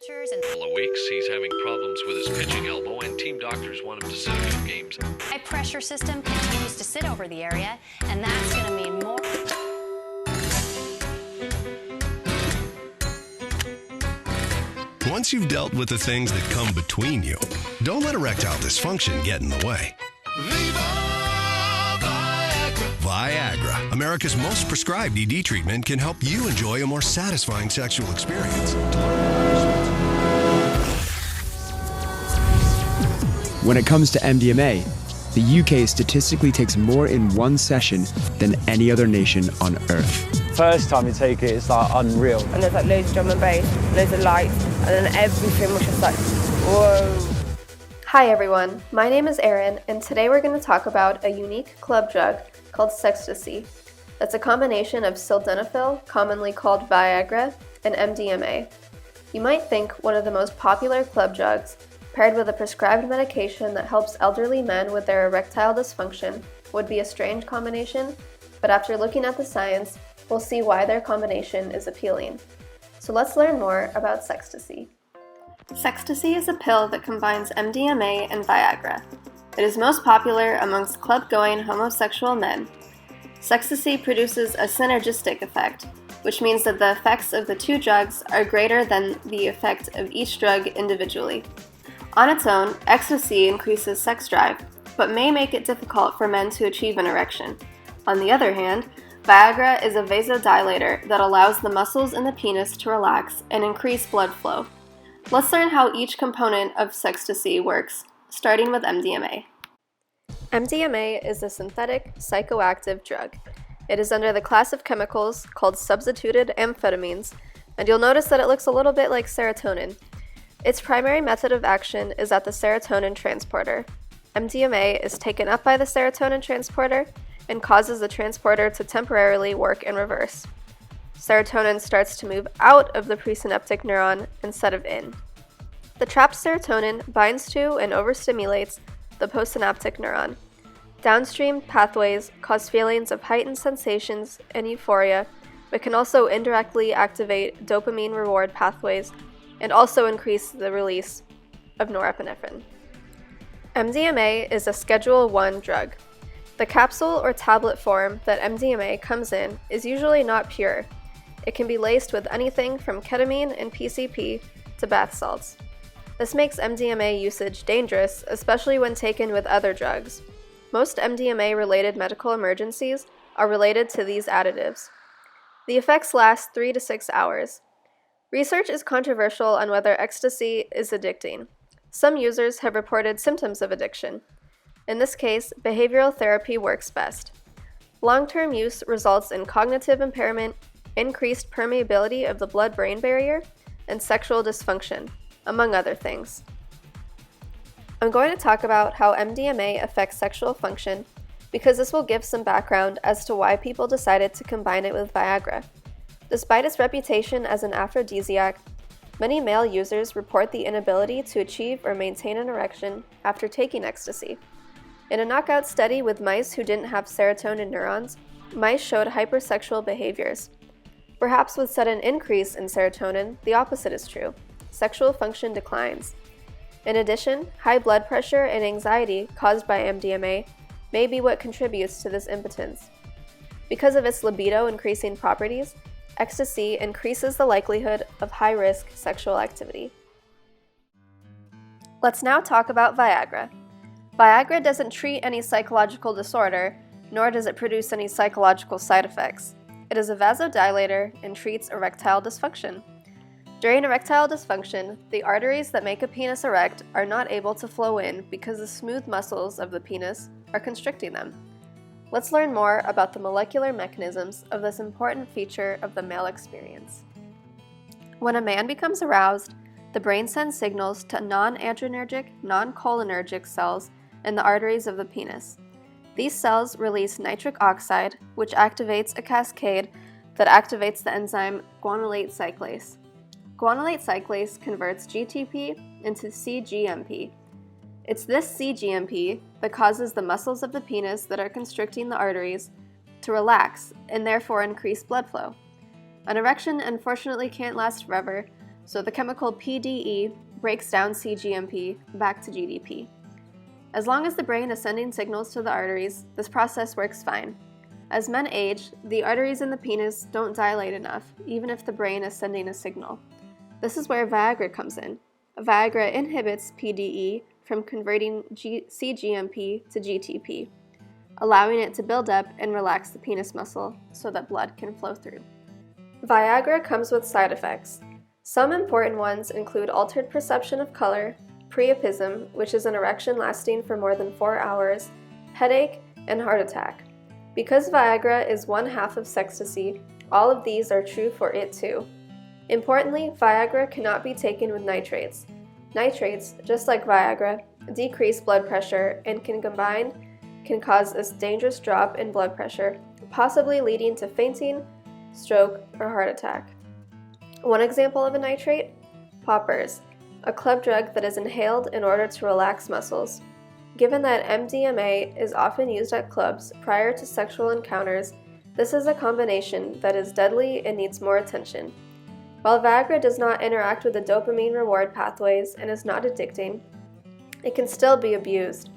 temperatures and couple of weeks, he's having problems with his pitching elbow, and team doctors want him to sit a few games. high pressure system continues to sit over the area, and that's going to mean more. Once you've dealt with the things that come between you, don't let erectile dysfunction get in the way. Viagra, America's most prescribed ED treatment, can help you enjoy a more satisfying sexual experience. When it comes to MDMA, the UK statistically takes more in one session than any other nation on Earth. First time you take it, it's like unreal. And there's like loads of drum and bass, loads of lights, and then everything was just like, whoa. Hi everyone, my name is Erin, and today we're going to talk about a unique club drug called Sextasy. That's a combination of sildenafil, commonly called Viagra, and MDMA. You might think one of the most popular club drugs, paired with a prescribed medication that helps elderly men with their erectile dysfunction, would be a strange combination, but after looking at the science, we'll see why their combination is appealing. So let's learn more about Sextasy. Sextasy is a pill that combines MDMA and Viagra. It is most popular amongst club-going homosexual men. Sextasy produces a synergistic effect, which means that the effects of the two drugs are greater than the effect of each drug individually. On its own, ecstasy increases sex drive, but may make it difficult for men to achieve an erection. On the other hand, Viagra is a vasodilator that allows the muscles in the penis to relax and increase blood flow. Let's learn how each component of Sextasy works, starting with MDMA. MDMA is a synthetic psychoactive drug. It is under the class of chemicals called substituted amphetamines, and you'll notice that it looks a little bit like serotonin. Its primary method of action is at the serotonin transporter. MDMA is taken up by the serotonin transporter and causes the transporter to temporarily work in reverse. Serotonin starts to move out of the presynaptic neuron instead of in. The trapped serotonin binds to and overstimulates the postsynaptic neuron. Downstream pathways cause feelings of heightened sensations and euphoria, but can also indirectly activate dopamine reward pathways and also increase the release of norepinephrine. MDMA is a Schedule I drug. The capsule or tablet form that MDMA comes in is usually not pure. It can be laced with anything from ketamine and PCP to bath salts. This makes MDMA usage dangerous, especially when taken with other drugs. Most MDMA-related medical emergencies are related to these additives. The effects last 3 to 6 hours. Research is controversial on whether ecstasy is addicting. Some users have reported symptoms of addiction. In this case, behavioral therapy works best. Long-term use results in cognitive impairment, increased permeability of the blood-brain barrier, and sexual dysfunction, among other things. I'm going to talk about how MDMA affects sexual function because this will give some background as to why people decided to combine it with Viagra. Despite its reputation as an aphrodisiac, many male users report the inability to achieve or maintain an erection after taking ecstasy. In a knockout study with mice who didn't have serotonin neurons, mice showed hypersexual behaviors. Perhaps with sudden increase in serotonin, the opposite is true. Sexual function declines. In addition, high blood pressure and anxiety caused by MDMA may be what contributes to this impotence. Because of its libido-increasing properties, ecstasy increases the likelihood of high-risk sexual activity. Let's now talk about Viagra. Viagra doesn't treat any psychological disorder, nor does it produce any psychological side effects. It is a vasodilator and treats erectile dysfunction. During erectile dysfunction, the arteries that make a penis erect are not able to flow in because the smooth muscles of the penis are constricting them. Let's learn more about the molecular mechanisms of this important feature of the male experience. When a man becomes aroused, the brain sends signals to non-adrenergic, non-cholinergic cells in the arteries of the penis. These cells release nitric oxide, which activates a cascade that activates the enzyme guanylate cyclase. Guanylate cyclase converts GTP into cGMP. It's this cGMP that causes the muscles of the penis that are constricting the arteries to relax and therefore increase blood flow. An erection unfortunately can't last forever, so the chemical PDE breaks down cGMP back to GDP. As long as the brain is sending signals to the arteries, this process works fine. As men age, the arteries in the penis don't dilate enough, even if the brain is sending a signal. This is where Viagra comes in. Viagra inhibits PDE from converting cGMP to GTP, allowing it to build up and relax the penis muscle so that blood can flow through. Viagra comes with side effects. Some important ones include altered perception of color, priapism, which is an erection lasting for more than 4 hours, headache, and heart attack. Because Viagra is one half of Sextasy, all of these are true for it too. Importantly, Viagra cannot be taken with nitrates. Nitrates, just like Viagra, decrease blood pressure and can cause a dangerous drop in blood pressure, possibly leading to fainting, stroke, or heart attack. One example of a nitrate? Poppers, a club drug that is inhaled in order to relax muscles. Given that MDMA is often used at clubs prior to sexual encounters, this is a combination that is deadly and needs more attention. While Viagra does not interact with the dopamine reward pathways and is not addicting, it can still be abused.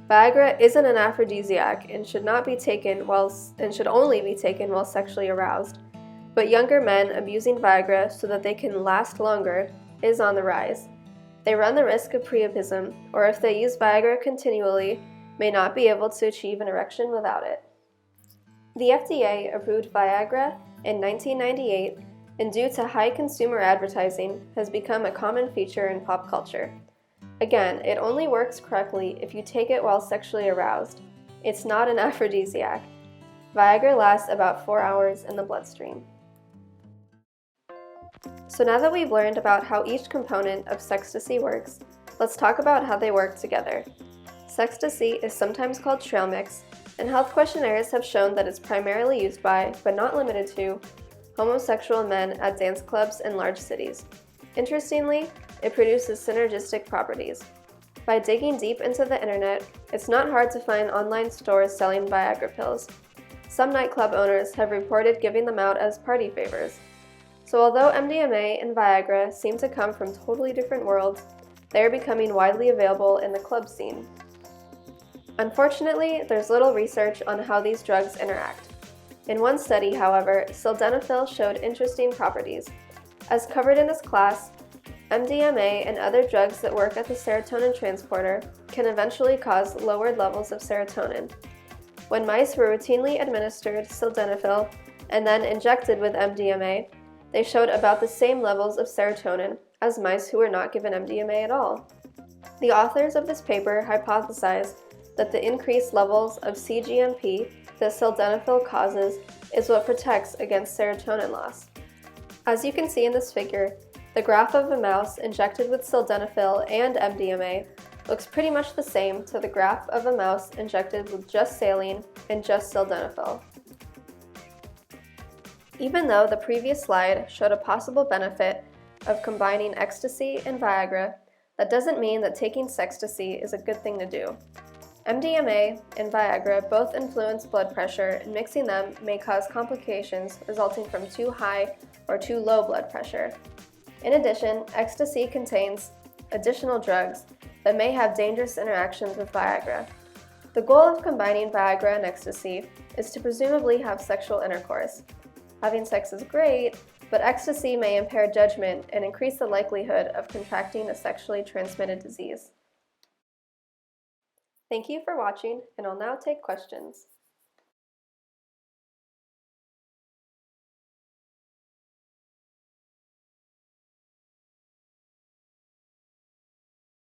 Viagra isn't an aphrodisiac and should only be taken while sexually aroused. But younger men abusing Viagra so that they can last longer is on the rise. They run the risk of priapism, or if they use Viagra continually, may not be able to achieve an erection without it. The FDA approved Viagra in 1998, and due to high consumer advertising, has become a common feature in pop culture. Again, it only works correctly if you take it while sexually aroused. It's not an aphrodisiac. Viagra lasts about 4 hours in the bloodstream. So now that we've learned about how each component of Sextasy works, let's talk about how they work together. Sextasy is sometimes called trail mix, and health questionnaires have shown that it's primarily used by, but not limited to, homosexual men at dance clubs in large cities. Interestingly, it produces synergistic properties. By digging deep into the internet, it's not hard to find online stores selling Viagra pills. Some nightclub owners have reported giving them out as party favors. So although MDMA and Viagra seem to come from totally different worlds, they are becoming widely available in the club scene. Unfortunately, there's little research on how these drugs interact. In one study, however, sildenafil showed interesting properties. As covered in this class, MDMA and other drugs that work at the serotonin transporter can eventually cause lowered levels of serotonin. When mice were routinely administered sildenafil and then injected with MDMA, they showed about the same levels of serotonin as mice who were not given MDMA at all. The authors of this paper hypothesized that the increased levels of cGMP that sildenafil causes is what protects against serotonin loss. As you can see in this figure, the graph of a mouse injected with sildenafil and MDMA looks pretty much the same to the graph of a mouse injected with just saline and just sildenafil. Even though the previous slide showed a possible benefit of combining ecstasy and Viagra, that doesn't mean that taking Sextasy is a good thing to do. MDMA and Viagra both influence blood pressure, and mixing them may cause complications resulting from too high or too low blood pressure. In addition, ecstasy contains additional drugs that may have dangerous interactions with Viagra. The goal of combining Viagra and ecstasy is to presumably have sexual intercourse. Having sex is great, but ecstasy may impair judgment and increase the likelihood of contracting a sexually transmitted disease. Thank you for watching, and I'll now take questions.